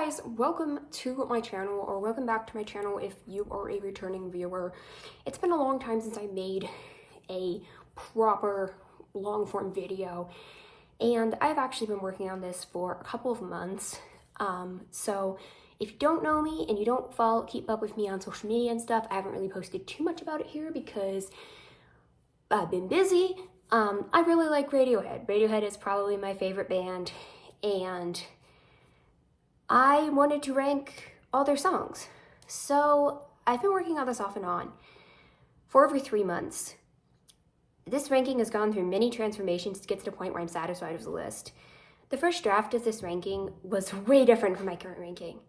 guys, welcome to my channel, or welcome back to my channel if you are a returning viewer. It's been a long time since I made a proper long-form video, and I've actually been working on this for a couple of months. So if you don't know me and you don't keep up with me on social media and stuff, I haven't really posted too much about it here because I've been busy. I really like Radiohead. Radiohead is probably my favorite band, and I wanted to rank all their songs. So I've been working on this off and on for over 3 months. This ranking has gone through many transformations to get to the point where I'm satisfied with the list. The first draft of this ranking was way different from my current ranking.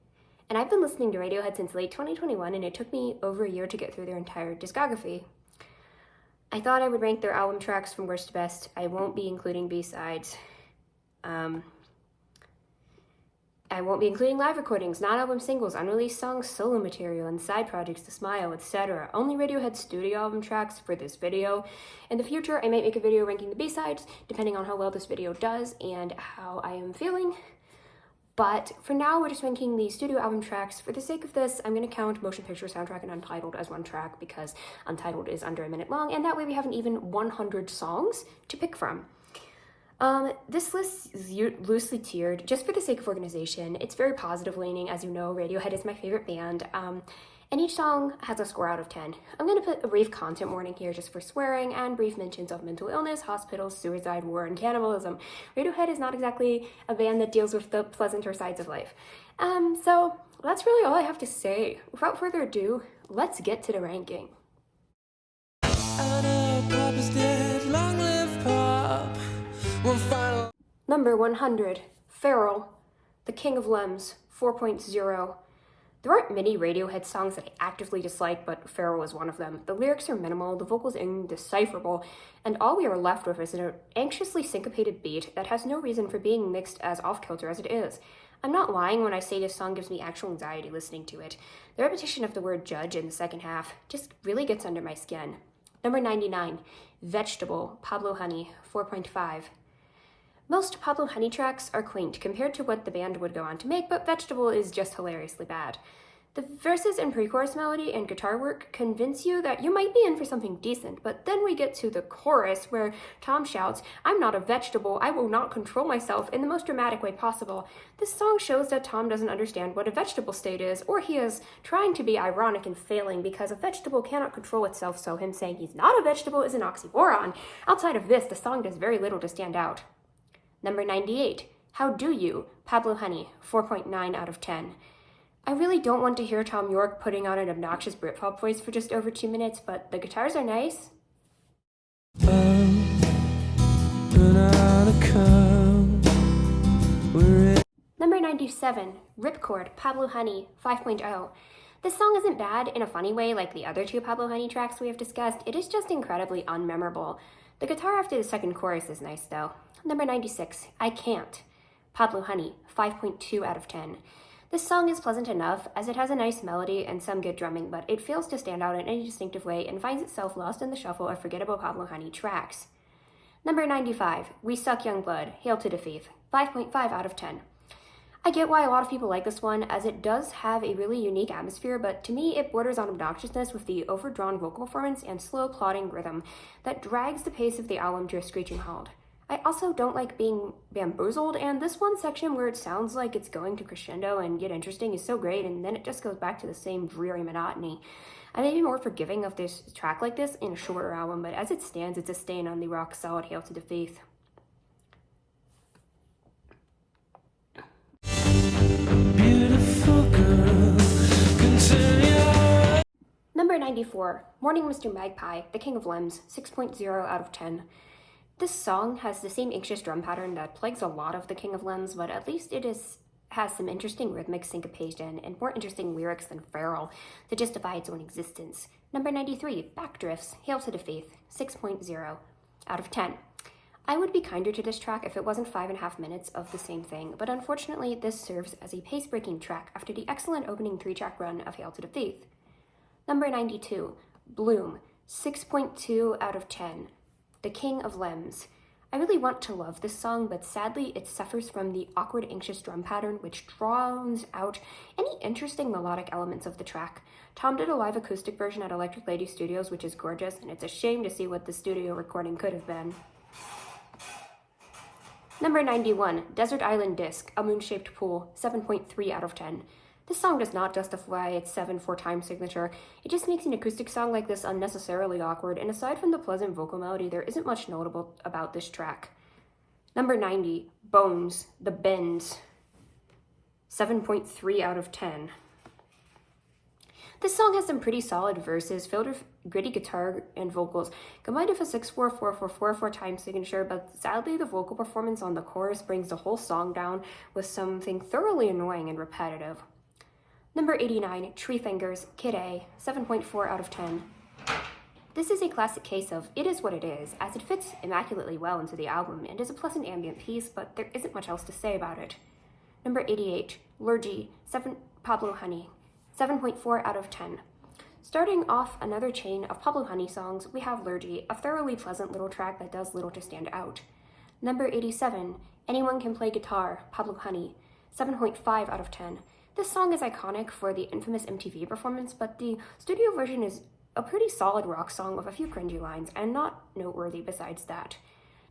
And I've been listening to Radiohead since late 2021, and it took me over a year to get through their entire discography. I thought I would rank their album tracks from worst to best. I won't be including B-sides. I won't be including live recordings, non-album singles, unreleased songs, solo material, and side projects to Smile, etc. Only Radiohead studio album tracks for this video. In the future, I might make a video ranking the B-sides, depending on how well this video does and how I am feeling. But for now, we're just ranking the studio album tracks. For the sake of this, I'm going to count Motion Picture Soundtrack and Untitled as one track because Untitled is under a minute long, and that way we have an even 100 songs to pick from. This list is loosely tiered just for the sake of organization. It's very positive leaning. As you know, Radiohead is my favorite band, and each song has a score out of 10. I'm going to put a brief content warning here just for swearing and brief mentions of mental illness, hospitals, suicide, war, and cannibalism. Radiohead is not exactly a band that deals with the pleasanter sides of life. So that's really all I have to say. Without further ado, let's get to the ranking. Number 100, Feral, The King of Lems, 4.0. There aren't many Radiohead songs that I actively dislike, but Feral is one of them. The lyrics are minimal, the vocals indecipherable, and all we are left with is an anxiously syncopated beat that has no reason for being mixed as off-kilter as it is. I'm not lying when I say this song gives me actual anxiety listening to it. The repetition of the word judge in the second half just really gets under my skin. Number 99, Vegetable, Pablo Honey, 4.5. Most Pablo Honey tracks are quaint compared to what the band would go on to make, but Vegetable is just hilariously bad. The verses and pre-chorus melody and guitar work convince you that you might be in for something decent, but then we get to the chorus where Tom shouts, "I'm not a vegetable, I will not control myself," in the most dramatic way possible. This song shows that Tom doesn't understand what a vegetable state is, or he is trying to be ironic and failing because a vegetable cannot control itself, so him saying he's not a vegetable is an oxymoron. Outside of this, the song does very little to stand out. Number 98, How Do You, Pablo Honey, 4.9 out of 10. I really don't want to hear Tom York putting on an obnoxious Britpop voice for just over 2 minutes, but the guitars are nice. Number 97, Ripcord, Pablo Honey, 5.0. This song isn't bad in a funny way like the other two Pablo Honey tracks we have discussed. It is just incredibly unmemorable. The guitar after the second chorus is nice though. Number 96, I Can't, Pablo Honey, 5.2 out of 10. This song is pleasant enough as it has a nice melody and some good drumming, but it fails to stand out in any distinctive way and finds itself lost in the shuffle of forgettable Pablo Honey tracks. Number 95, We Suck Young Blood, Hail to the Thief, 5.5 out of 10. I get why a lot of people like this one, as it does have a really unique atmosphere, but to me it borders on obnoxiousness with the overdrawn vocal performance and slow plodding rhythm that drags the pace of the album to a screeching halt. I also don't like being bamboozled, and this one section where it sounds like it's going to crescendo and get interesting is so great, and then it just goes back to the same dreary monotony. I may be more forgiving of this track like this in a shorter album, but as it stands, it's a stain on the rock-solid Hail to the Thief. Number 94, Morning Mr. Magpie, The King of Lems, 6.0 out of 10. This song has the same anxious drum pattern that plagues a lot of The King of Lems, but at least it has some interesting rhythmic syncopation and more interesting lyrics than Feral to justify its own existence. Number 93, Backdrifts, Hail to the Faith, 6.0 out of 10. I would be kinder to this track if it wasn't 5.5 minutes of the same thing, but unfortunately this serves as a pace-breaking track after the excellent opening 3-track run of Hail to the Thief. Number 92, Bloom, 6.2 out of 10. The King of Lems. I really want to love this song, but sadly it suffers from the awkward, anxious drum pattern which drowns out any interesting melodic elements of the track. Tom did a live acoustic version at Electric Lady Studios, which is gorgeous, and it's a shame to see what the studio recording could have been. Number 91, Desert Island Disc, A Moon-Shaped Pool, 7.3 out of 10. This song does not justify its 7 4-time signature. It just makes an acoustic song like this unnecessarily awkward, and aside from the pleasant vocal melody, there isn't much notable about this track. Number 90, Bones, The Bends, 7.3 out of 10. This song has some pretty solid verses filled with gritty guitar and vocals, combined with a 6-4-4-4-4-4-time signature, but sadly the vocal performance on the chorus brings the whole song down with something thoroughly annoying and repetitive. Number 89, Tree Fingers, Kid A, 7.4 out of 10. This is a classic case of it is what it is, as it fits immaculately well into the album and is a pleasant ambient piece, but there isn't much else to say about it. Number 88, Lurgy, Pablo Honey, 7.4 out of 10. Starting off another chain of Pablo Honey songs, we have Lurgy, a thoroughly pleasant little track that does little to stand out. Number 87, Anyone Can Play Guitar, Pablo Honey, 7.5 out of 10. This song is iconic for the infamous MTV performance, but the studio version is a pretty solid rock song with a few cringy lines, and not noteworthy besides that.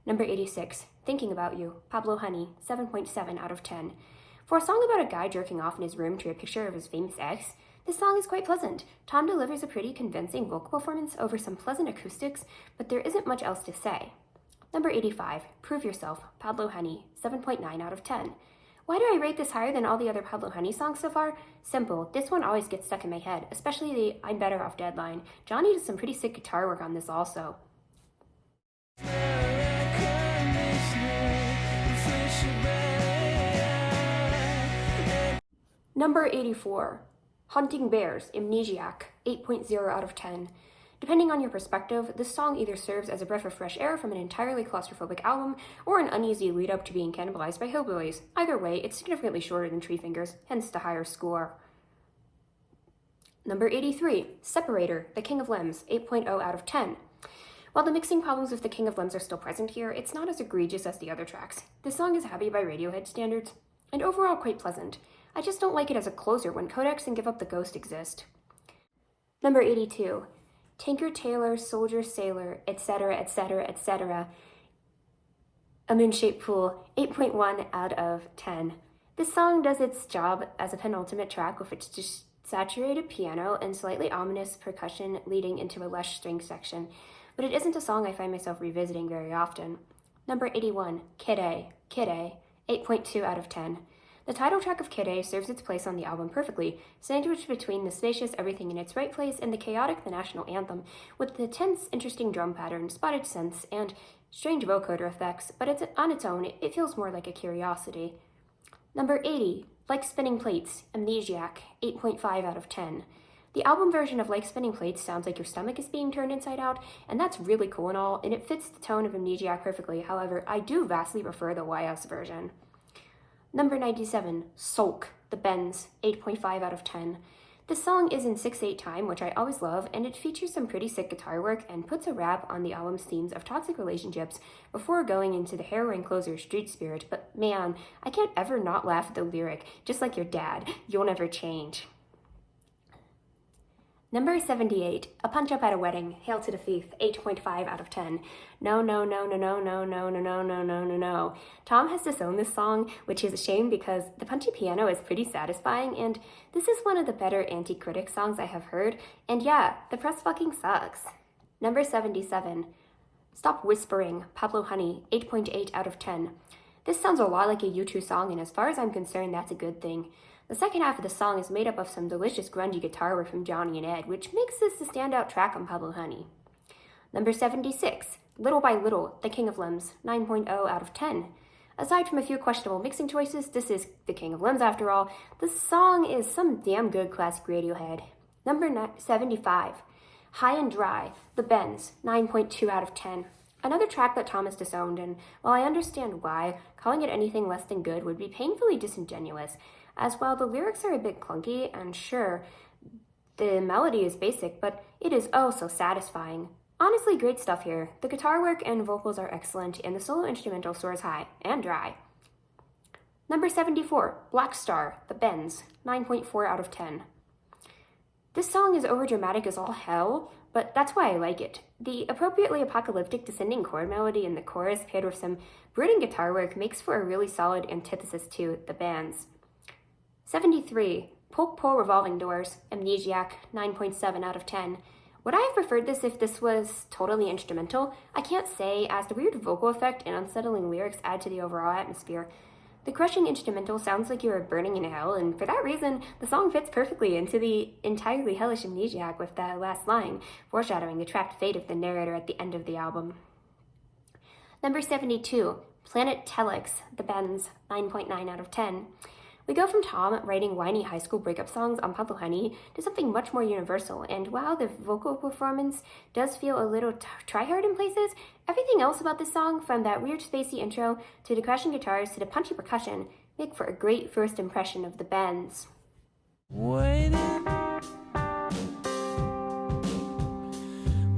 Number 86, Thinking About You, Pablo Honey, 7.7 out of 10. For a song about a guy jerking off in his room to a picture of his famous ex, this song is quite pleasant. Tom delivers a pretty convincing vocal performance over some pleasant acoustics, but there isn't much else to say. Number 85, Prove Yourself, Pablo Honey, 7.9 out of 10. Why do I rate this higher than all the other Pablo Honey songs so far? Simple, this one always gets stuck in my head, especially the I'm Better Off deadline. Johnny does some pretty sick guitar work on this also. Number 84, Hunting Bears, Amnesiac, 8.0 out of 10. Depending on your perspective, this song either serves as a breath of fresh air from an entirely claustrophobic album, or an uneasy lead-up to being cannibalized by hillbillies. Either way, it's significantly shorter than Tree Fingers, hence the higher score. Number 83, Separator, The King of Limbs, 8.0 out of 10. While the mixing problems with The King of Limbs are still present here, it's not as egregious as the other tracks. This song is happy by Radiohead standards, and overall quite pleasant. I just don't like it as a closer when Codex and Give Up the Ghost exist. Number 82, Tinker, Tailor, Soldier, Sailor, etc., etc., etc. A Moon-Shaped Pool, 8.1 out of 10. This song does its job as a penultimate track with its just saturated piano and slightly ominous percussion leading into a lush string section, but it isn't a song I find myself revisiting very often. Number 81, Kid A, 8.2 out of 10. The title track of Kid A serves its place on the album perfectly, sandwiched between the spacious everything in its right place and the chaotic the national anthem, with the tense, interesting drum pattern, spotted synths, and strange vocoder effects, but on its own, it feels more like a curiosity. Number 80, Like Spinning Plates, Amnesiac, 8.5 out of 10. The album version of Like Spinning Plates sounds like your stomach is being turned inside out, and that's really cool and all, and it fits the tone of Amnesiac perfectly. However, I do vastly prefer the YS version. Number 97, Sulk, The Bends, 8.5 out of 10. This song is in 6/8 time, which I always love, and it features some pretty sick guitar work and puts a wrap on the album's themes of toxic relationships before going into the harrowing closer Street Spirit, but man, I can't ever not laugh at the lyric, just like your dad, you'll never change. Number 78, A Punch Up at a Wedding, Hail to the Thief, 8.5 out of 10. No. Tom has disowned this song, which is a shame because the punchy piano is pretty satisfying, and this is one of the better anti-critic songs I have heard, and yeah, the press fucking sucks. Number 77, Stop Whispering, Pablo Honey, 8.8 out of 10. This sounds a lot like a U2 song, and as far as I'm concerned, that's a good thing. The second half of the song is made up of some delicious grungy guitar work from Johnny and Ed, which makes this a standout track on Pablo Honey. Number 76, Little by Little, The King of Limbs, 9.0 out of 10. Aside from a few questionable mixing choices, this is The King of Limbs after all, the song is some damn good classic Radiohead. Number 75, High and Dry, The Bends, 9.2 out of 10. Another track that Thomas disowned, and while I understand why, calling it anything less than good would be painfully disingenuous, as while the lyrics are a bit clunky, and sure, the melody is basic, but it is oh so satisfying. Honestly, great stuff here. The guitar work and vocals are excellent, and the solo instrumental soars high and dry. Number 74, Black Star, The Bends, 9.4 out of 10. This song is overdramatic as all hell, but that's why I like it. The appropriately apocalyptic descending chord melody in the chorus paired with some brooding guitar work makes for a really solid antithesis to The Bends. 73, Polk Pole Revolving Doors, Amnesiac, 9.7 out of 10. Would I have preferred this if this was totally instrumental? I can't say, as the weird vocal effect and unsettling lyrics add to the overall atmosphere. The crushing instrumental sounds like you are burning in hell, and for that reason, the song fits perfectly into the entirely hellish Amnesiac with that last line, foreshadowing the trapped fate of the narrator at the end of the album. Number 72, Planet Telex, The Bends, 9.9 out of 10. We go from Tom writing whiny high school breakup songs on Pablo Honey to something much more universal, and while the vocal performance does feel a little try-hard in places, everything else about this song, from that weird spacey intro to the crashing guitars to the punchy percussion, make for a great first impression of the Bends. Waiting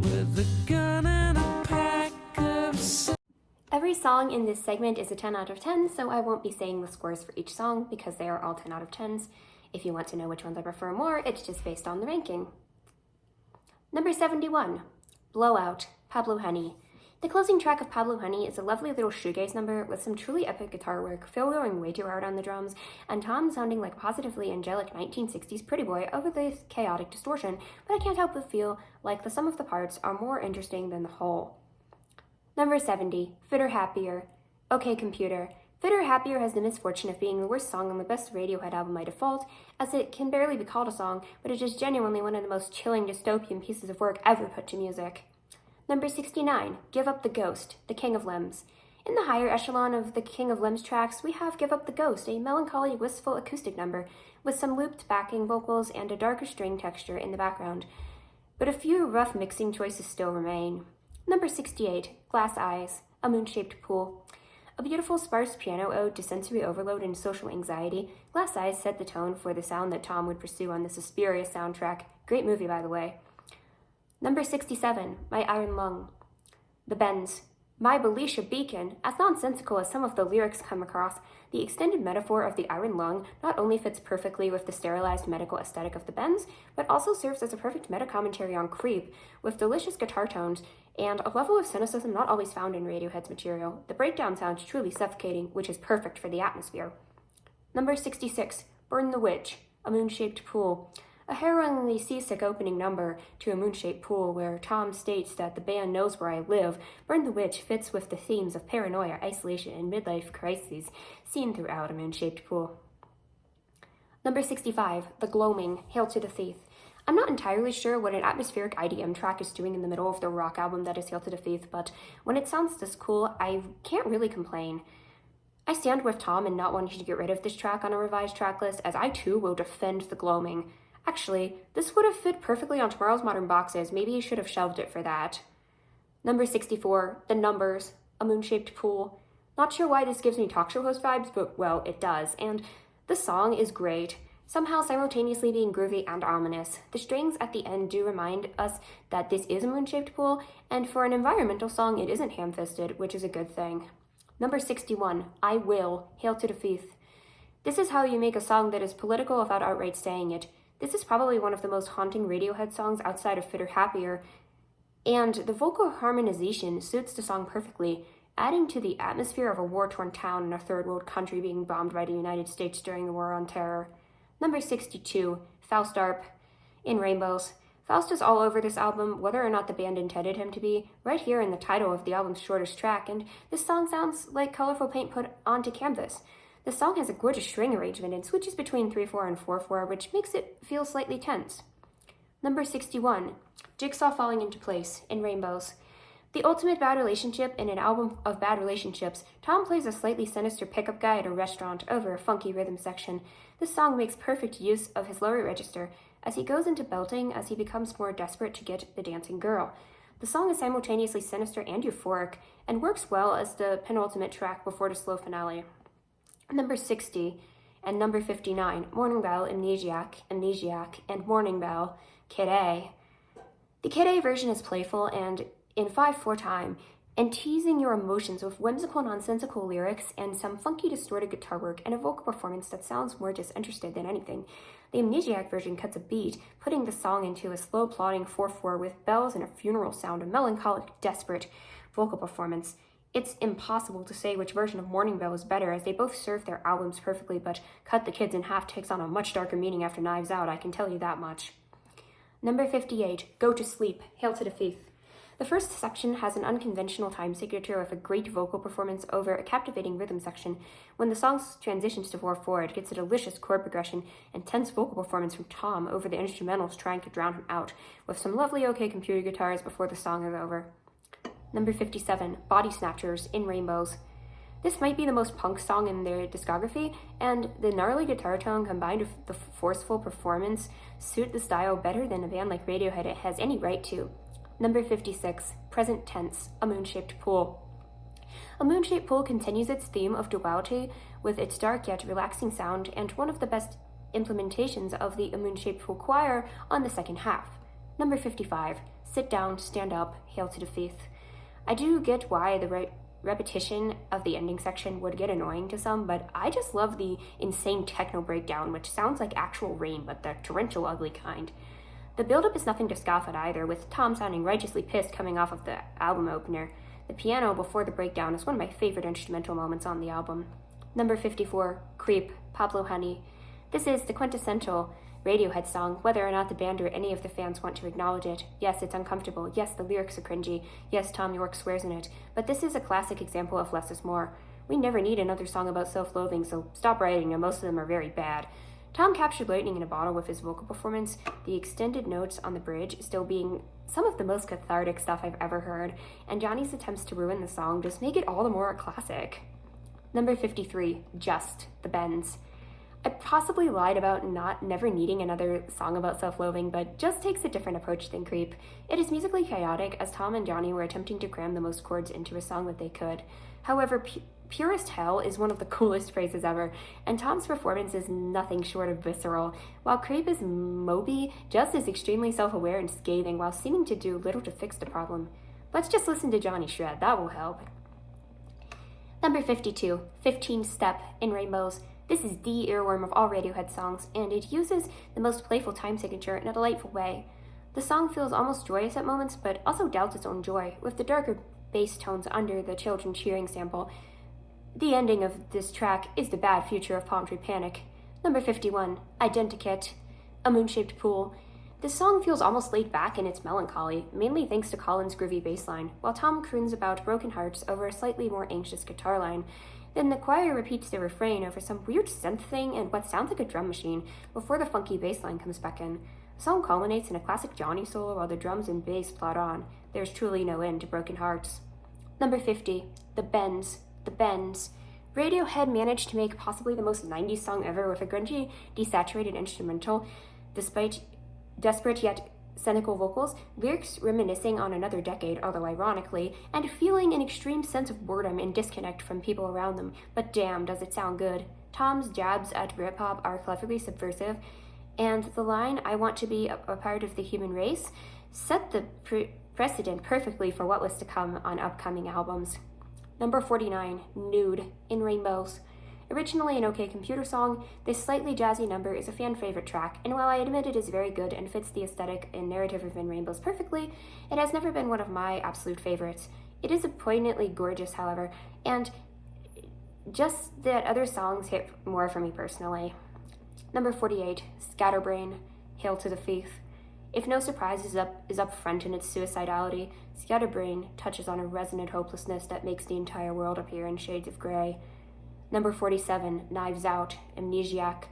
with a gun and a pack of... Every song in this segment is a 10 out of 10, so I won't be saying the scores for each song because they are all 10 out of 10s. If you want to know which ones I prefer more, it's just based on the ranking. Number 71, Blowout, Pablo Honey. The closing track of Pablo Honey is a lovely little shoegaze number with some truly epic guitar work, Phil going way too hard on the drums, and Tom sounding like a positively angelic 1960s pretty boy over the chaotic distortion, but I can't help but feel like the sum of the parts are more interesting than the whole. Number 70, Fitter Happier, OK Computer. Fitter Happier has the misfortune of being the worst song on the best Radiohead album by default, as it can barely be called a song, but it is genuinely one of the most chilling dystopian pieces of work ever put to music. Number 69, Give Up the Ghost, The King of Limbs. In the higher echelon of the King of Limbs tracks, we have Give Up the Ghost, a melancholy, wistful acoustic number with some looped backing vocals and a darker string texture in the background, but a few rough mixing choices still remain. Number 68, Glass Eyes, A Moon-Shaped Pool. A beautiful, sparse piano ode to sensory overload and social anxiety, Glass Eyes set the tone for the sound that Tom would pursue on the Suspiria soundtrack. Great movie, by the way. Number 67, My Iron Lung. The Bends. My Belisha Beacon. As nonsensical as some of the lyrics come across, the extended metaphor of the iron lung not only fits perfectly with the sterilized medical aesthetic of the Bends, but also serves as a perfect meta-commentary on Creep, with delicious guitar tones and a level of cynicism not always found in Radiohead's material. The breakdown sounds truly suffocating, which is perfect for the atmosphere. Number 66, Burn the Witch, A Moon-Shaped Pool. A harrowingly seasick opening number to A Moon-Shaped Pool, where Tom states that the band knows where I live. Burn the Witch fits with the themes of paranoia, isolation, and midlife crises seen throughout A Moon-Shaped Pool. Number 65, The Gloaming, Hail to the Thief. I'm not entirely sure what an atmospheric IDM track is doing in the middle of the rock album that is Hail to the Thief, but when it sounds this cool, I can't really complain. I stand with Tom in not wanting to get rid of this track on a revised track list, as I too will defend The Gloaming. Actually, this would have fit perfectly on Tomorrow's Modern Boxes. Maybe you should have shelved it for that. Number 64, The Numbers, A Moon-Shaped Pool. Not sure why this gives me talk show host vibes, but, well, it does. And the song is great, somehow simultaneously being groovy and ominous. The strings at the end do remind us that this is a moon-shaped pool, and for an environmental song, it isn't ham-fisted, which is a good thing. Number 61, I Will, Hail to the Thief. This is how you make a song that is political without outright saying it. This is probably one of the most haunting Radiohead songs outside of Fitter Happier, and the vocal harmonization suits the song perfectly, adding to the atmosphere of a war-torn town in a third world country being bombed by the United States during the War on Terror. Number 62, Faustarp, In Rainbows. Faust is all over this album, whether or not the band intended him to be, right here in the title of the album's shortest track, and this song sounds like colorful paint put onto canvas. The song has a gorgeous string arrangement and switches between 3/4 and 4/4, which makes it feel slightly tense. Number 61, Jigsaw Falling into Place, In Rainbows. The ultimate bad relationship in an album of bad relationships, Tom plays a slightly sinister pickup guy at a restaurant over a funky rhythm section. This song makes perfect use of his lower register as he goes into belting as he becomes more desperate to get the dancing girl. The song is simultaneously sinister and euphoric, and works well as the penultimate track before the slow finale. Number 60 and number 59, Morning Bell, Amnesiac, and Morning Bell, Kid A. The Kid A version is playful and in 5/4 time, and teasing your emotions with whimsical, nonsensical lyrics and some funky, distorted guitar work and a vocal performance that sounds more disinterested than anything. The Amnesiac version cuts a beat, putting the song into a slow, plodding 4/4 with bells and a funeral sound, a melancholic, desperate vocal performance. It's impossible to say which version of Morning Bell is better, as they both serve their albums perfectly, but Cut the Kids in Half takes on a much darker meaning after Knives Out, I can tell you that much. Number 58, Go to Sleep, Hail to the Thief. The first section has an unconventional time signature with a great vocal performance over a captivating rhythm section. When the song transitions to 4/4, it gets a delicious chord progression and tense vocal performance from Tom over the instrumentals trying to drown him out, with some lovely OK Computer guitars before the song is over. Number 57, Body Snatchers, In Rainbows. This might be the most punk song in their discography, and the gnarly guitar tone combined with the forceful performance suit the style better than a band like Radiohead has any right to. Number 56, Present Tense, A Moon-Shaped Pool. A Moon-Shaped Pool continues its theme of duality with its dark yet relaxing sound and one of the best implementations of the A Moon-Shaped Pool choir on the second half. Number 55, Sit Down, Stand Up, Hail to the Thief. I do get why the repetition of the ending section would get annoying to some, but I just love the insane techno breakdown, which sounds like actual rain, but the torrential, ugly kind. The build-up is nothing to scoff at either, with Tom sounding righteously pissed coming off of the album opener. The piano before the breakdown is one of my favorite instrumental moments on the album. Number 54, Creep, Pablo Honey. This is the quintessential Radiohead song, whether or not the band or any of the fans want to acknowledge it. Yes, it's uncomfortable. Yes, the lyrics are cringy. Yes, Tom York swears in it. But this is a classic example of less is more. We never need another song about self-loathing, so stop writing, and most of them are very bad. Tom captured lightning in a bottle with his vocal performance, the extended notes on the bridge still being some of the most cathartic stuff I've ever heard, and Johnny's attempts to ruin the song just make it all the more a classic. Number 53, Just, The Bends. I possibly lied about never needing another song about self-loathing, but Just takes a different approach than Creep. It is musically chaotic, as Tom and Johnny were attempting to cram the most chords into a song that they could. However, Purest Hell is one of the coolest phrases ever, and Tom's performance is nothing short of visceral. While Creep is Moby, Just is extremely self-aware and scathing while seeming to do little to fix the problem. Let's just listen to Johnny shred, that will help. Number 52, 15 Step, In Rainbows. This is the earworm of all Radiohead songs, and it uses the most playful time signature in a delightful way. The song feels almost joyous at moments, but also doubts its own joy, with the darker bass tones under the children cheering sample. The ending of this track is the bad future of Palm Tree Panic. Number 51, Identikit, A Moon-Shaped Pool. This song feels almost laid back in its melancholy, mainly thanks to Colin's groovy bass line, while Tom croons about broken hearts over a slightly more anxious guitar line. Then the choir repeats the refrain over some weird synth thing and what sounds like a drum machine before the funky bass line comes back in. The song culminates in a classic Johnny solo while the drums and bass plod on. There's truly no end to broken hearts. Number 50, The Bends. Radiohead managed to make possibly the most 90s song ever with a grungy, desaturated instrumental, despite desperate yet cynical vocals, lyrics reminiscing on another decade, although ironically, and feeling an extreme sense of boredom and disconnect from people around them, but damn, does it sound good. Tom's jabs at Britpop are cleverly subversive, and the line, I want to be a part of the human race, set the precedent perfectly for what was to come on upcoming albums. Number 49, Nude, In Rainbows. Originally an OK Computer song, this slightly jazzy number is a fan favorite track, and while I admit it is very good and fits the aesthetic and narrative of In Rainbows perfectly, it has never been one of my absolute favorites. It is poignantly gorgeous, however, and just that other songs hit more for me personally. Number 48, Scatterbrain, Hail to the Thief. If no surprise is up front in its suicidality, Scatterbrain touches on a resonant hopelessness that makes the entire world appear in shades of gray. Number 47, Knives Out, Amnesiac.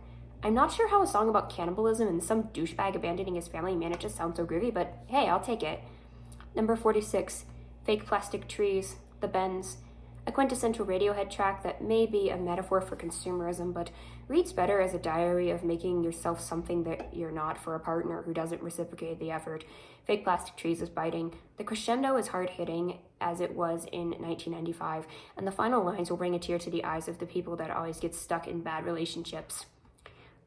I'm not sure how a song about cannibalism and some douchebag abandoning his family manages sound so groovy, but hey, I'll take it. Number 46, Fake Plastic Trees, The Bends. A quintessential Radiohead track that may be a metaphor for consumerism, but reads better as a diary of making yourself something that you're not for a partner who doesn't reciprocate the effort. Fake Plastic Trees is biting. The crescendo is hard-hitting, as it was in 1995, and the final lines will bring a tear to the eyes of the people that always get stuck in bad relationships.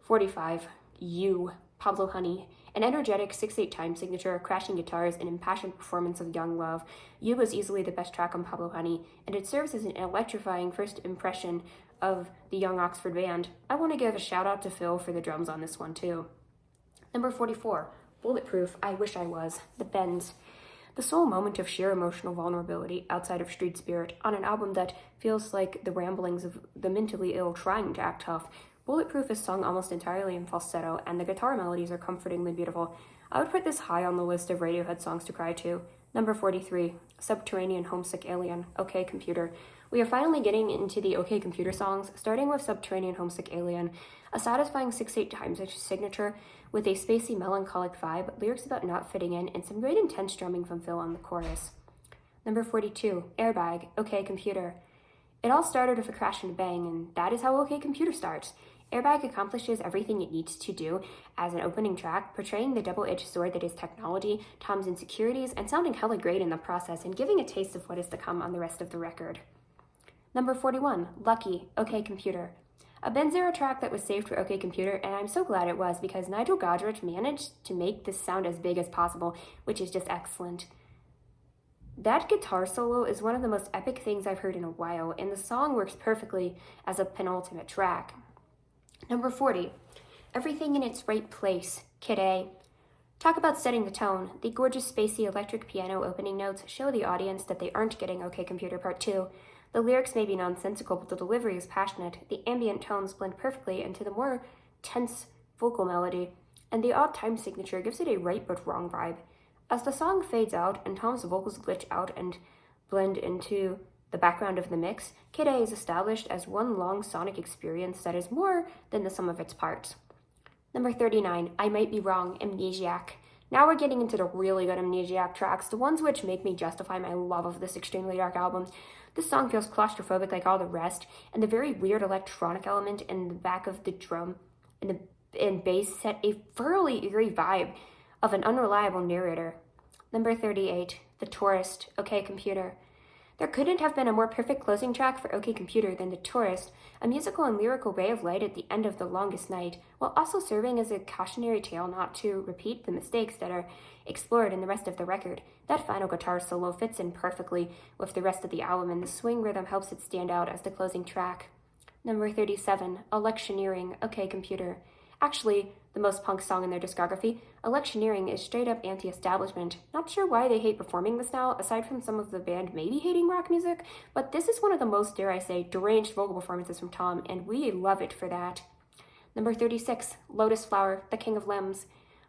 45, You, Pablo Honey. An energetic 6/8 time signature, crashing guitars, and impassioned performance of Young Love, You was easily the best track on Pablo Honey, and it serves as an electrifying first impression of the young Oxford band. I want to give a shout out to Phil for the drums on this one too. Number 44, Bulletproof, I Wish I Was, The Bends. The sole moment of sheer emotional vulnerability outside of Street Spirit on an album that feels like the ramblings of the mentally ill trying to act tough. Bulletproof is sung almost entirely in falsetto, and the guitar melodies are comfortingly beautiful. I would put this high on the list of Radiohead songs to cry to. Number 43, Subterranean Homesick Alien, OK Computer. We are finally getting into the OK Computer songs, starting with Subterranean Homesick Alien, a satisfying 6/8 time signature with a spacey, melancholic vibe, lyrics about not fitting in, and some great intense drumming from Phil on the chorus. Number 42, Airbag, OK Computer. It all started with a crash and a bang, and that is how OK Computer starts. Airbag accomplishes everything it needs to do as an opening track, portraying the double-edged sword that is technology, Tom's insecurities, and sounding hella great in the process, and giving a taste of what is to come on the rest of the record. Number 41, Lucky, OK Computer. A Benzero track that was saved for OK Computer, and I'm so glad it was because Nigel Godrich managed to make this sound as big as possible, which is just excellent. That guitar solo is one of the most epic things I've heard in a while, and the song works perfectly as a penultimate track. Number 40, Everything in Its Right Place, Kid A. Talk about setting the tone. The gorgeous, spacey electric piano opening notes show the audience that they aren't getting OK Computer Part 2. The lyrics may be nonsensical, but the delivery is passionate. The ambient tones blend perfectly into the more tense vocal melody, and the odd time signature gives it a right but wrong vibe. As the song fades out and Tom's vocals glitch out and blend into the background of the mix, Kid A is established as one long sonic experience that is more than the sum of its parts. Number 39, I Might Be Wrong, Amnesiac. Now we're getting into the really good Amnesiac tracks, the ones which make me justify my love of this extremely dark album. This song feels claustrophobic like all the rest, and the very weird electronic element in the back of the drum and bass set a thoroughly eerie vibe of an unreliable narrator. Number 38, The Tourist, OK Computer. There couldn't have been a more perfect closing track for OK Computer than The Tourist, a musical and lyrical ray of light at the end of The Longest Night, while also serving as a cautionary tale not to repeat the mistakes that are explored in the rest of the record. That final guitar solo fits in perfectly with the rest of the album, and the swing rhythm helps it stand out as the closing track. Number 37, Electioneering, OK Computer. Actually, the most punk song in their discography, Electioneering is straight up anti-establishment. Not sure why they hate performing this now, aside from some of the band maybe hating rock music, but this is one of the most, dare I say, deranged vocal performances from Tom, and we love it for that. Number 36, Lotus Flower, The King of Limbs.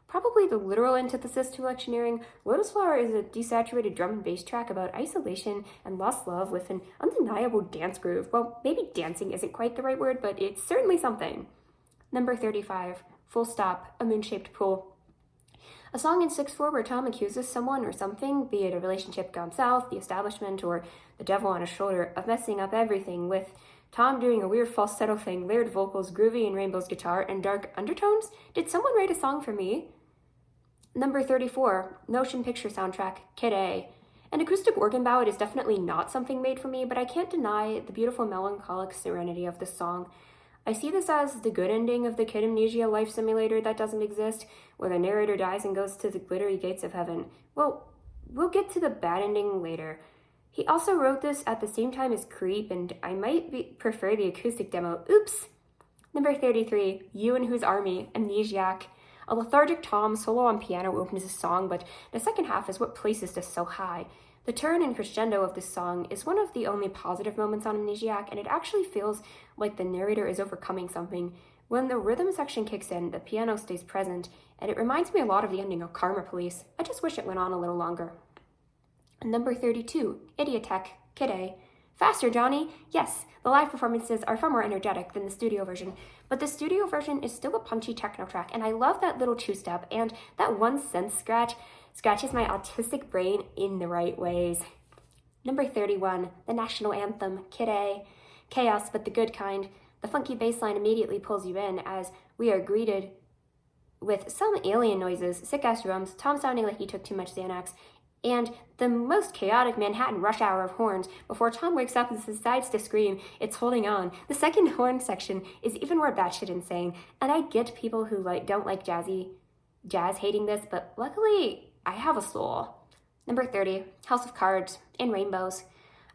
Probably the literal antithesis to Electioneering, Lotus Flower is a desaturated drum and bass track about isolation and lost love with an undeniable dance groove. Well, maybe dancing isn't quite the right word, but it's certainly something. Number 35, Full Stop, A Moon-Shaped Pool. A song in 6/4 where Tom accuses someone or something, be it a relationship gone south, the establishment, or the devil on his shoulder, of messing up everything, with Tom doing a weird falsetto thing, layered vocals, groovy and Rainbow's guitar, and dark undertones. Did someone write a song for me? Number 34, Motion Picture Soundtrack, Kid A. An acoustic organ ballad is definitely not something made for me, but I can't deny the beautiful melancholic serenity of this song. I see this as the good ending of the Kid Amnesia life simulator that doesn't exist, where the narrator dies and goes to the glittery gates of heaven. Well, we'll get to the bad ending later. He also wrote this at the same time as Creep, and I might prefer the acoustic demo. Oops! Number 33, You and Whose Army, Amnesiac. A lethargic Tom solo on piano opens the song, but the second half is what places this so high. The turn and crescendo of this song is one of the only positive moments on Amnesiac, and it actually feels like the narrator is overcoming something. When the rhythm section kicks in, the piano stays present, and it reminds me a lot of the ending of Karma Police. I just wish it went on a little longer. Number 32, Idiotech, Kid A. Faster, Johnny! Yes, the live performances are far more energetic than the studio version, but the studio version is still a punchy techno track, and I love that little two-step, and that one synth scratches my autistic brain in the right ways. Number 31, the national anthem, Kid A. Chaos, but the good kind. The funky bass line immediately pulls you in as we are greeted with some alien noises, sick-ass drums, Tom sounding like he took too much Xanax, and the most chaotic Manhattan rush hour of horns before Tom wakes up and decides to scream, it's holding on. The second horn section is even more batshit insane, and I get people who don't like jazzy jazz hating this, but luckily I have a soul. Number 30, House of Cards in Rainbows.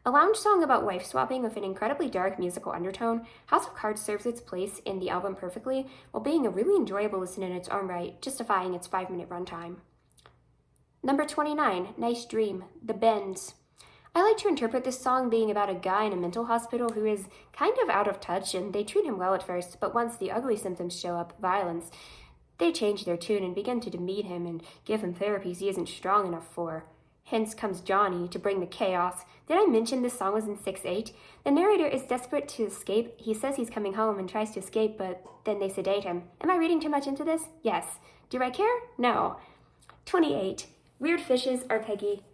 A lounge song about wife swapping with an incredibly dark musical undertone, House of Cards serves its place in the album perfectly while being a really enjoyable listen in its own right, justifying its 5-minute runtime. Number 29, Nice Dream, The Bends. I like to interpret this song being about a guy in a mental hospital who is kind of out of touch, and they treat him well at first, but once the ugly symptoms show up, violence, they change their tune and begin to demean him and give him therapies he isn't strong enough for. Hence comes Johnny to bring the chaos. Did I mention this song was in 6/8? The narrator is desperate to escape. He says he's coming home and tries to escape, but then they sedate him. Am I reading too much into this? Yes. Do I care? No. 28. Weird Fishes Are Peggy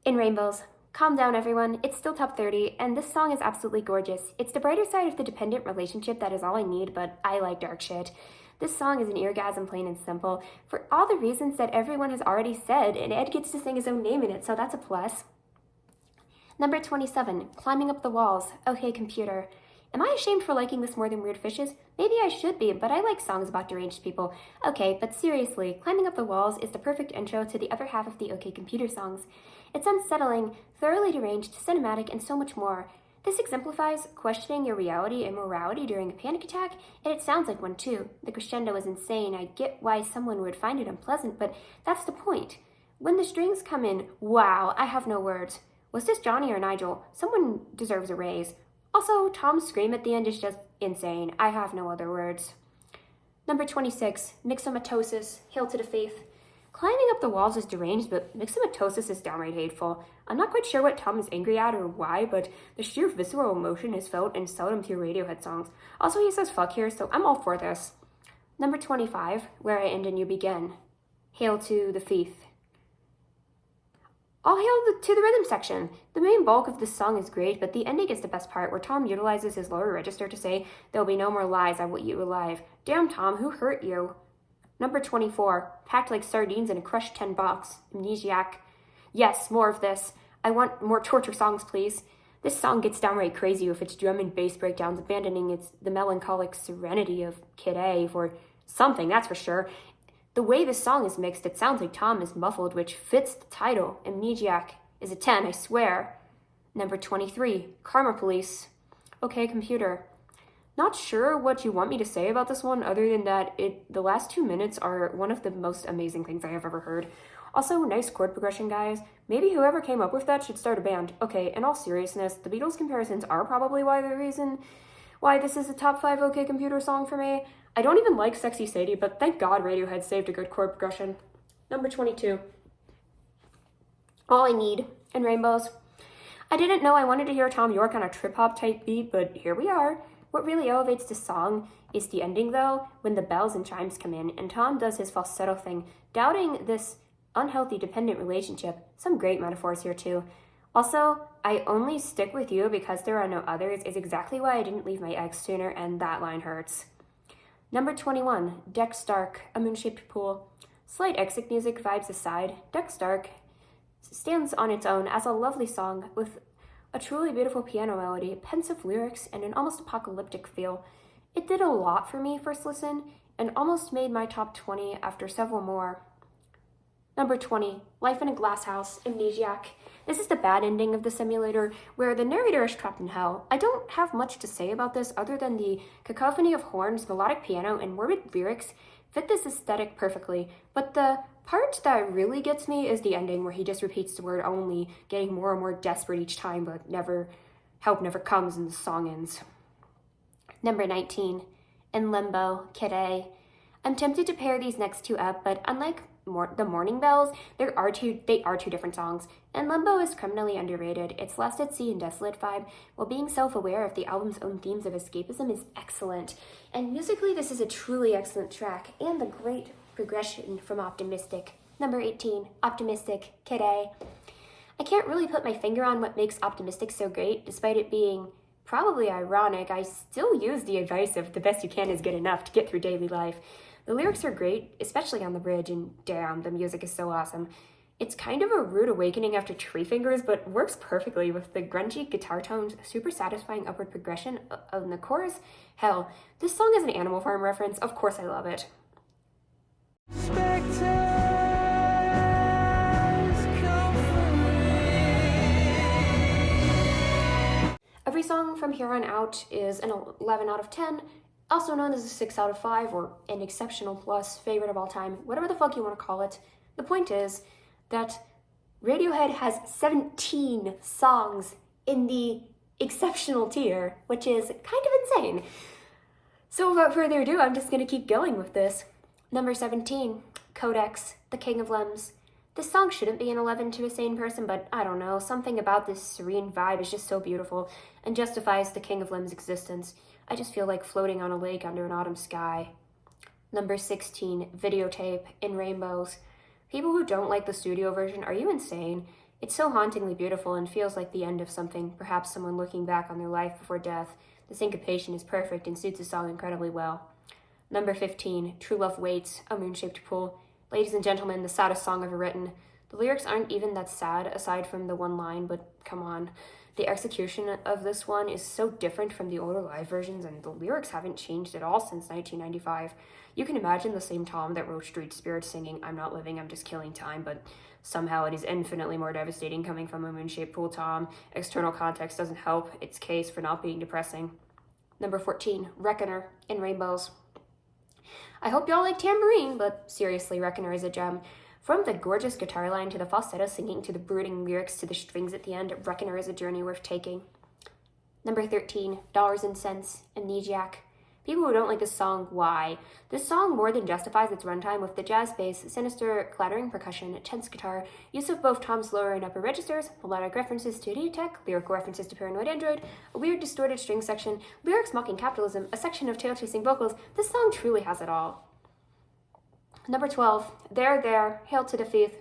in Rainbows. Calm down, everyone. It's still top 30, and this song is absolutely gorgeous. It's the brighter side of the dependent relationship that is all I need, but I like dark shit. This song is an eargasm, plain and simple, for all the reasons that everyone has already said, and Ed gets to sing his own name in it, so that's a plus. Number 27, Climbing Up the Walls, Okay Computer. Am I ashamed for liking this more than Weird Fishes? Maybe I should be, but I like songs about deranged people. Okay, but seriously, Climbing Up the Walls is the perfect intro to the other half of the OK Computer songs. It's unsettling, thoroughly deranged, cinematic, and so much more. This exemplifies questioning your reality and morality during a panic attack, and it sounds like one too. The crescendo is insane. I get why someone would find it unpleasant, but that's the point. When the strings come in, wow, I have no words. Was this Johnny or Nigel? Someone deserves a raise. Also, Tom's scream at the end is just insane. I have no other words. Number 26, Myxomatosis, Hail to the Faith. Climbing Up the Walls is deranged, but myxomatosis is downright hateful. I'm not quite sure what Tom is angry at or why, but the sheer visceral emotion is felt in seldom pure Radiohead songs. Also, he says fuck here, so I'm all for this. Number 25, Where I End and You Begin. Hail to the Thief. All hail to the rhythm section. The main bulk of this song is great, but the ending is the best part, where Tom utilizes his lower register to say, "There'll be no more lies, I will eat you alive." Damn, Tom, who hurt you? Number 24, Packed Like Sardines in a Crushed 10 Box, Amnesiac. Yes, more of this. I want more torture songs, please. This song gets downright crazy with its drum and bass breakdowns, abandoning the melancholic serenity of Kid A for something, that's for sure. The way this song is mixed, it sounds like Tom is muffled, which fits the title. Amnesiac is a 10, I swear. Number 23, Karma Police. Okay, computer. Not sure what you want me to say about this one other than that the last 2 minutes are one of the most amazing things I have ever heard. Also, nice chord progression, guys. Maybe whoever came up with that should start a band. Okay, in all seriousness, the Beatles comparisons are probably the reason why this is a top 5 OK Computer song for me. I don't even like Sexy Sadie, but thank God Radiohead saved a good chord progression. Number 22, All I Need in Rainbows. I didn't know I wanted to hear Tom York on a trip-hop type beat, but here we are. What really elevates the song is the ending, though, when the bells and chimes come in, and Tom does his falsetto thing, doubting this unhealthy dependent relationship. Some great metaphors here, too. Also, I only stick with you because there are no others is exactly why I didn't leave my ex sooner, and that line hurts. Number 21, Deck Stark, A Moon-Shaped Pool. Slight exit music vibes aside, Deck Stark stands on its own as a lovely song with a truly beautiful piano melody, pensive lyrics, and an almost apocalyptic feel. It did a lot for me first listen, and almost made my top 20 after several more. Number 20, Life in a Glass House, Amnesiac. This is the bad ending of the simulator, where the narrator is trapped in hell. I don't have much to say about this other than the cacophony of horns, melodic piano, and morbid lyrics fit this aesthetic perfectly, but the part that really gets me is the ending, where he just repeats the word only, getting more and more desperate each time, but help never comes and the song ends. Number 19, In Limbo, Kid A. I'm tempted to pair these next two up, but unlike the Morning Bells, they are two different songs, and Limbo is criminally underrated. Its last at sea and desolate vibe, while being self-aware of the album's own themes of escapism, is excellent. And musically, this is a truly excellent track, and the great progression from Optimistic. Number 18, Optimistic, Kid A. I can't really put my finger on what makes Optimistic so great, despite it being probably ironic. I still use the advice of the best you can is good enough to get through daily life. The lyrics are great, especially on the bridge, and damn, the music is so awesome. It's kind of a rude awakening after Tree Fingers, but works perfectly with the grungy guitar tones, super satisfying upward progression of the chorus. Hell, this song is an Animal Farm reference. Of course I love it. Every song from here on out is an 11 out of 10, also known as a 6 out of 5 or an exceptional plus, favorite of all time, whatever the fuck you want to call it. The point is that Radiohead has 17 songs in the exceptional tier, which is kind of insane. So without further ado, I'm just going to keep going with this. Number 17, Codex, The King of Limbs. This song shouldn't be an 11 to a sane person, but I don't know, something about this serene vibe is just so beautiful and justifies the King of Limbs' existence. I just feel like floating on a lake under an autumn sky. Number 16, Videotape, In Rainbows. People who don't like the studio version, are you insane? It's so hauntingly beautiful and feels like the end of something, perhaps someone looking back on their life before death. The syncopation is perfect and suits the song incredibly well. Number 15, True Love Waits, A Moon-Shaped Pool. Ladies and gentlemen, the saddest song ever written. The lyrics aren't even that sad, aside from the one line, but come on. The execution of this one is so different from the older live versions, and the lyrics haven't changed at all since 1995. You can imagine the same Tom that wrote Street Spirit singing, "I'm not living, I'm just killing time," but somehow it is infinitely more devastating coming from a moon-shaped pool Tom. External context doesn't help its case for not being depressing. Number 14, Reckoner, In Rainbows. I hope y'all like Tambourine, but seriously, Reckoner is a gem. From the gorgeous guitar line to the falsetto singing to the brooding lyrics to the strings at the end, Reckoner is a journey worth taking. Number 13, Dollars and Cents, Amnesiac. People who don't like this song, why? This song more than justifies its runtime with the jazz bass, sinister clattering percussion, tense guitar, use of both Tom's lower and upper registers, melodic references to Tech, lyrical references to Paranoid Android, a weird distorted string section, lyrics mocking capitalism, a section of tail-chasing vocals. This song truly has it all. Number 12, There, Hail to the Thief.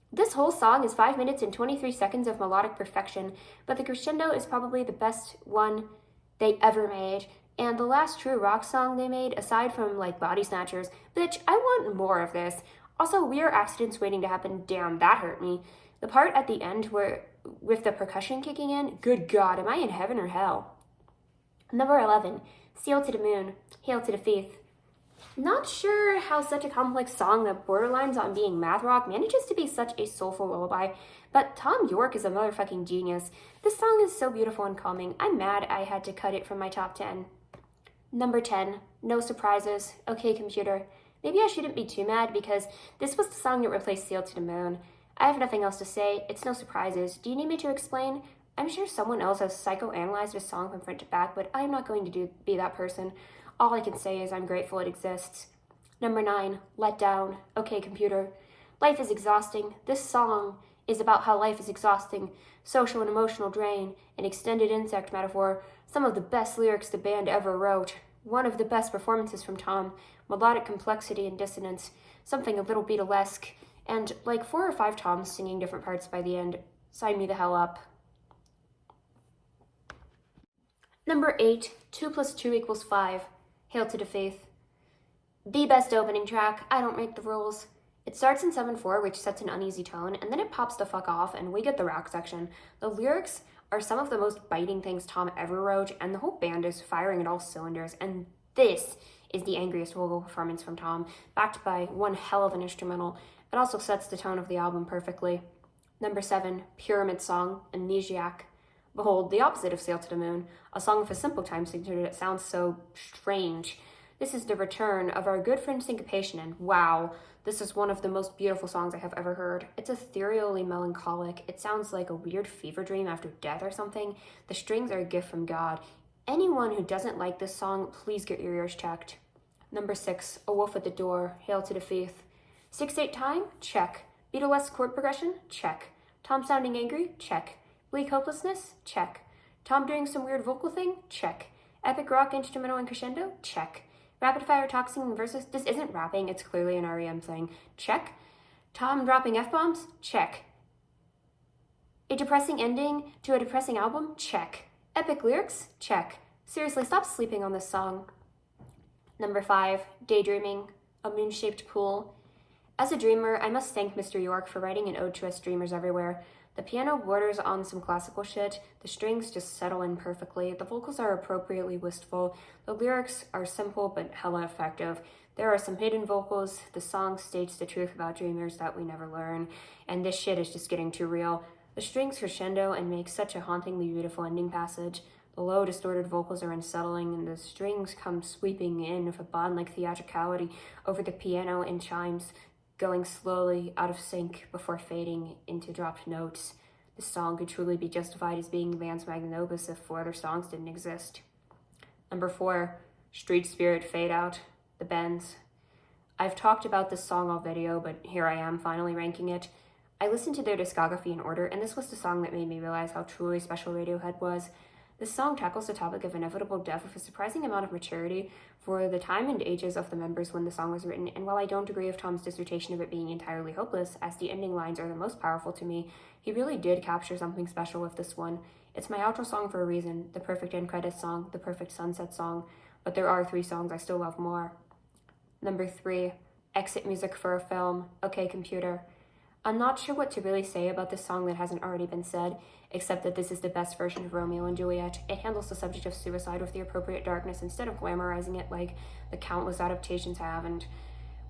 This whole song is 5 minutes and 23 seconds of melodic perfection, but the crescendo is probably the best one they ever made, and the last true rock song they made, aside from, like, Body Snatchers. Bitch, I want more of this. Also, weird accidents waiting to happen, damn, that hurt me. The part at the end where, with the percussion kicking in, good God, am I in heaven or hell? Number 11, Seal to the Moon, Hail to the Thief. Not sure how such a complex song that borderlines on being math rock manages to be such a soulful lullaby, but Tom York is a motherfucking genius. This song is so beautiful and calming. I'm mad I had to cut it from my top 10. Number 10, No Surprises, OK Computer. Maybe I shouldn't be too mad because this was the song that replaced Sail to the Moon. I have nothing else to say. It's No Surprises. Do you need me to explain? I'm sure someone else has psychoanalyzed this song from front to back, but I'm not going to be that person. All I can say is I'm grateful it exists. Number 9, Let Down, OK Computer. Life is exhausting. This song is about how life is exhausting. Social and emotional drain, an extended insect metaphor, some of the best lyrics the band ever wrote, one of the best performances from Tom, melodic complexity and dissonance, something a little Beatlesque, and like 4 or 5 Toms singing different parts by the end. Sign me the hell up. Number 8, 2 + 2 = 5. Hail to the Faith. The best opening track, I don't make the rules. It starts in 7/4, which sets an uneasy tone, and then it pops the fuck off, and we get the rock section. The lyrics are some of the most biting things Tom ever wrote, and the whole band is firing at all cylinders, and this is the angriest vocal performance from Tom, backed by one hell of an instrumental. It also sets the tone of the album perfectly. Number 7, Pyramid Song, Amnesiac. Behold, the opposite of Sail to the Moon, a song with a simple time signature that sounds so strange. This is the return of our good friend Syncopation, and wow, this is one of the most beautiful songs I have ever heard. It's ethereally melancholic. It sounds like a weird fever dream after death or something. The strings are a gift from God. Anyone who doesn't like this song, please get your ears checked. Number 6, A Wolf at the Door, Hail to the Faith. 6/8 time? Check. Beatlesque chord progression? Check. Tom sounding angry? Check. Bleak hopelessness? Check. Tom doing some weird vocal thing? Check. Epic rock instrumental and crescendo? Check. Rapid fire talk singing verses? This isn't rapping, it's clearly an REM thing. Check. Tom dropping F-bombs? Check. A depressing ending to a depressing album? Check. Epic lyrics? Check. Seriously, stop sleeping on this song. Number 5, Daydreaming, A Moon-Shaped Pool. As a dreamer, I must thank Mr. York for writing an ode to us dreamers everywhere. The piano borders on some classical shit, the strings just settle in perfectly, the vocals are appropriately wistful, the lyrics are simple but hella effective. There are some hidden vocals. The song states the truth about dreamers that we never learn, and this shit is just getting too real. The strings crescendo and make such a hauntingly beautiful ending passage. The low, distorted vocals are unsettling, and the strings come sweeping in with a Bond-like theatricality over the piano and chimes, going slowly out of sync before fading into dropped notes. This song could truly be justified as being the band's magnum opus if 4 other songs didn't exist. Number 4, Street Spirit Fade Out, The Bends. I've talked about this song all video, but here I am finally ranking it. I listened to their discography in order, and this was the song that made me realize how truly special Radiohead was. This song tackles the topic of inevitable death with a surprising amount of maturity for the time and ages of the members when the song was written, and while I don't agree with Tom's dissertation of it being entirely hopeless, as the ending lines are the most powerful to me, he really did capture something special with this one. It's my outro song for a reason, the perfect end credits song, the perfect sunset song, but there are 3 songs I still love more. Number 3, Exit Music for a Film, OK Computer. I'm not sure what to really say about this song that hasn't already been said, except that this is the best version of Romeo and Juliet. It handles the subject of suicide with the appropriate darkness instead of glamorizing it like the countless adaptations have, and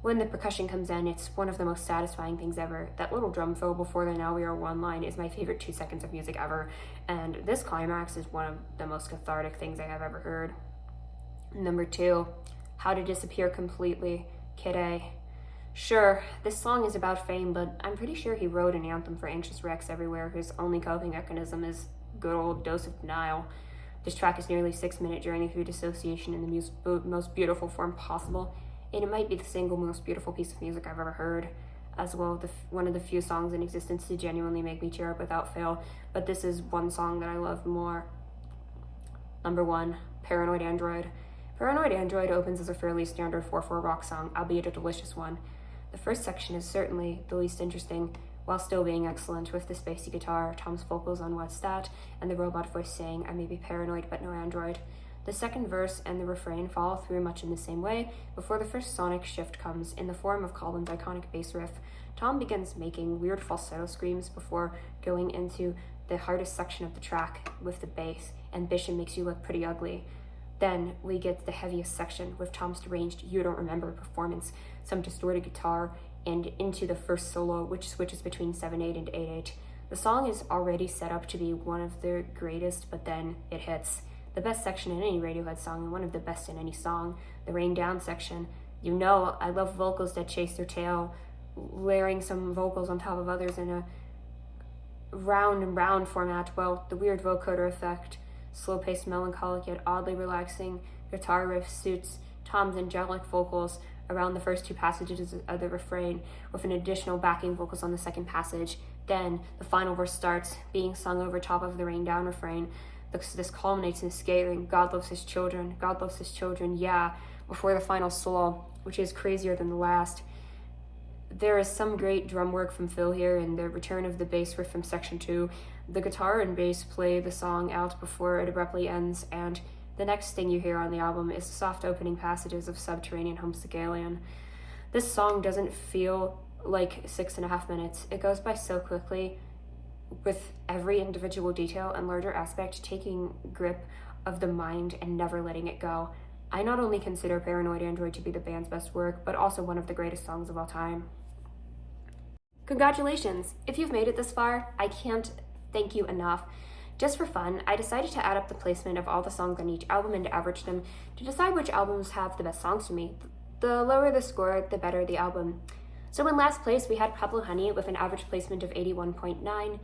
when the percussion comes in, it's one of the most satisfying things ever. That little drum fill before the Now We Are One line is my favorite 2 seconds of music ever, and this climax is one of the most cathartic things I have ever heard. Number 2, How to Disappear Completely, Kid A. Sure, this song is about fame, but I'm pretty sure he wrote an anthem for anxious wrecks everywhere whose only coping mechanism is good old dose of denial. This track is nearly 6-minute journey through dissociation in the most beautiful form possible, and it might be the single most beautiful piece of music I've ever heard, as well one of the few songs in existence to genuinely make me cheer up without fail, but this is one song that I love more. Number 1, Paranoid Android. Paranoid Android opens as a fairly standard 4/4 rock song, albeit a delicious one. The first section is certainly the least interesting, while still being excellent, with the spacey guitar, Tom's vocals on What's That, and the robot voice saying, I may be paranoid, but no android. The second verse and the refrain follow through much in the same way, before the first sonic shift comes in the form of Colin's iconic bass riff. Tom begins making weird falsetto screams before going into the hardest section of the track with the bass, Ambition Makes You Look Pretty Ugly. Then we get the heaviest section with Tom's deranged You Don't Remember performance, some distorted guitar, and into the first solo, which switches between 7/8 and 8/8. The song is already set up to be one of their greatest, but then it hits. The best section in any Radiohead song, and one of the best in any song, the Rain Down section. You know, I love vocals that chase their tail, layering some vocals on top of others in a round and round format. Well, the weird vocoder effect, slow-paced, melancholic yet oddly relaxing guitar riff suits Tom's angelic vocals around the first 2 passages of the refrain, with an additional backing vocals on the second passage. Then the final verse starts, being sung over top of the Rain Down refrain. This culminates in scathing, God loves his children, God loves his children, yeah, before the final solo, which is crazier than the last. There is some great drum work from Phil here, and the return of the bass riff from section 2. The guitar and bass play the song out before it abruptly ends, and the next thing you hear on the album is the soft opening passages of Subterranean Homesick Alien. This song doesn't feel like 6.5 minutes. It goes by so quickly, with every individual detail and larger aspect taking grip of the mind and never letting it go. I not only consider Paranoid Android to be the band's best work, but also one of the greatest songs of all time. Congratulations! If you've made it this far, I can't thank you enough. Just for fun, I decided to add up the placement of all the songs on each album and to average them to decide which albums have the best songs to me. The lower the score, the better the album. So in last place, we had Pablo Honey with an average placement of 81.9.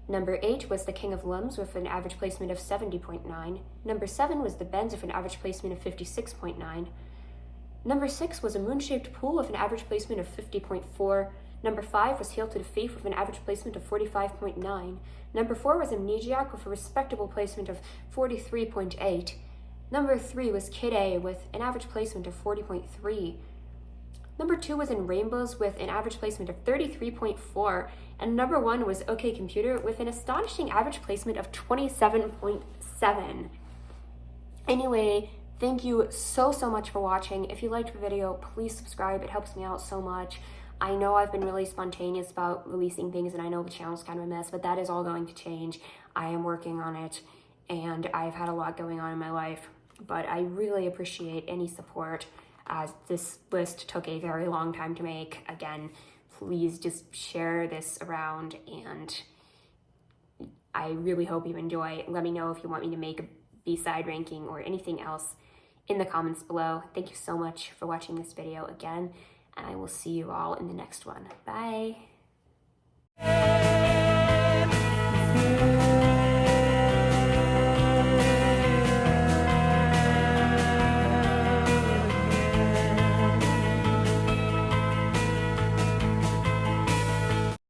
Number 8 was The King of Limbs with an average placement of 70.9. Number 7 was The Bends with an average placement of 56.9. Number 6 was A Moon-Shaped Pool with an average placement of 50.4. Number 5 was Hail to the Thief with an average placement of 45.9. Number 4 was Amnesiac with a respectable placement of 43.8. Number 3 was Kid A with an average placement of 40.3. Number 2 was In Rainbows with an average placement of 33.4. And number 1 was OK Computer with an astonishing average placement of 27.7. Anyway, thank you so much for watching. If you liked the video, please subscribe. It helps me out so much. I know I've been really spontaneous about releasing things, and I know the channel's kind of a mess, but that is all going to change. I am working on it, and I've had a lot going on in my life, but I really appreciate any support. as this list took a very long time to make. Again, please just share this around, and I really hope you enjoy. Let me know if you want me to make a B-side ranking or anything else in the comments below. Thank you so much for watching this video again, and I will see you all in the next one. Bye!